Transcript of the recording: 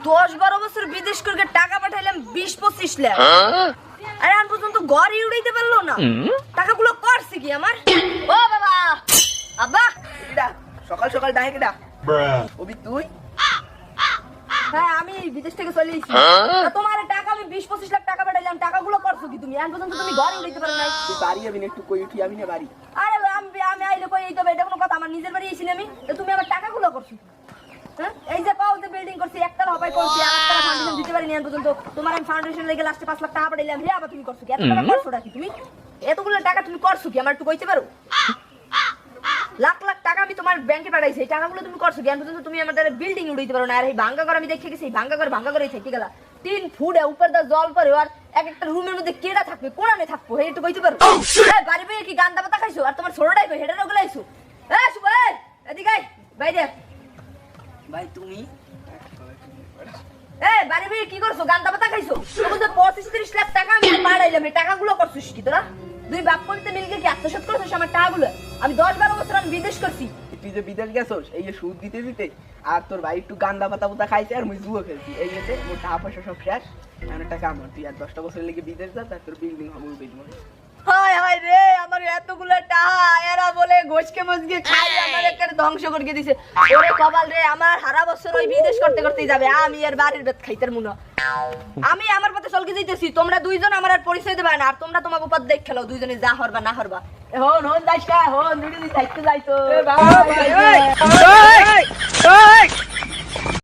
10-12 বছর বিদেশ করে টাকা পাঠাইলাম 20-25 লাখ। আরে আন পর্যন্ত ঘরই উড়াইতে পারলো না। টাকাগুলো করছে কি আমার? ও বাবা, আব্বা, কিডা সকাল সকাল ডাকে কিডা? ওবি তুই? হ্যাঁ আমি বিদেশ থেকে চলে এসেছি। তোমার টাকা আমি 20-25 লাখ টাকা পাঠাইলাম, টাকাগুলো করছো কি তুমি? আন পর্যন্ত তুমি ঘরই উড়াইতে পারো না। তুই বাড়ি যাবি না, একটু কই উঠি আমি না বাড়ি। আরে আমি আইলে কই এই তো এটা কোনো কথা? আমার নিজের বাড়ি এসেছি আমি, তো তুমি আমার টাকাগুলো করছো। হ্যাঁ এই যে পাও যে বিল্ডিং করছি, একতলা হবাই করছি, একতলা ফাউন্ডেশন দিতে পারিনি আন পর্যন্ত। তোমার আমি ফাউন্ডেশন লেগে লাস্টে 5 লাখ টাকা পাঠাইলাম। হে আবার তুমি করছো কি? এত টাকা করছোটা কি তুমি? এতগুলো টাকা তুমি করছো কি? আমার একটু কইতে পারো? লাখ লাখ টাকা আমি তোমার ব্যাংকে পাঠাইছি, এই টাকাগুলো তুমি করছো কি? আন পর্যন্ত তুমি আমাদের বিল্ডিং উড়াইতে পারো না। আর এই ভাঙ্গা ঘর আমি দেখে গেছি, ভাঙ্গা ঘরেই থেকে গেলা। 3 ফুট উপর দা জল পড়ে, আর এক একটা রুমের মধ্যে কেডা থাকবে, কোনানে থাকবো, হে একটু কইতে পারো? এই বাড়ি বইয়ে কি গান্দা পাতা খাইছো? আর তোমার ছোটটাই কই, হেডারও গলাইছো? এই শুভ, এই এদিকে আয়, বাইরে। ভাই তুমি এই বাড়ি বইয়ে কি করছো? গান্দা পাতা খাইছো? তুমি তো 25-30 লাখ টাকা আমি পাঠাইলাম, এই টাকাগুলো করছিস কি তোরা? দুই বাপ করতে মিলকে কি আত্মসাৎ করছিস আমার টাকাগুলো? আমি 10-12 বছর আমি বিদেশ করছি। তুই যে বিদেশ গেছস এই যে সুদ দিতে দিতে, আর তোর ভাই একটু গান্দা পাতা পুতা খাইছে, আর মুই জুয়া খেলছি। এই গেছে মোর টাকা পয়সা সব শেষ, এমন টাকা আমার। তুই আর 10টা বছর লেগে বিদেশ যা, তার তোর বিল্ডিং হবে উঠে। হায় হায় রে, আমার এতগুলো টাকা এরা বলে গোছকে মজকে খাই আমার একটা ধ্বংস করে দিয়েছে। ওরে কপাল রে, আমার সারা বছর ওই বিদেশ করতে করতেই যাবে। আমি আর বাড়ির বেত খাইতার মুনা। আমি আমার পথে চলকে যাইতেছি, তোমরা দুইজন আমার আর পরিচয় দেবে না। আর তোমরা তোমাকে উপর দেখ খেলো, দুইজনে যা হরবা না হরবা। হন হন যাইস কা, হন দুইজনে যাইতে যাইতো।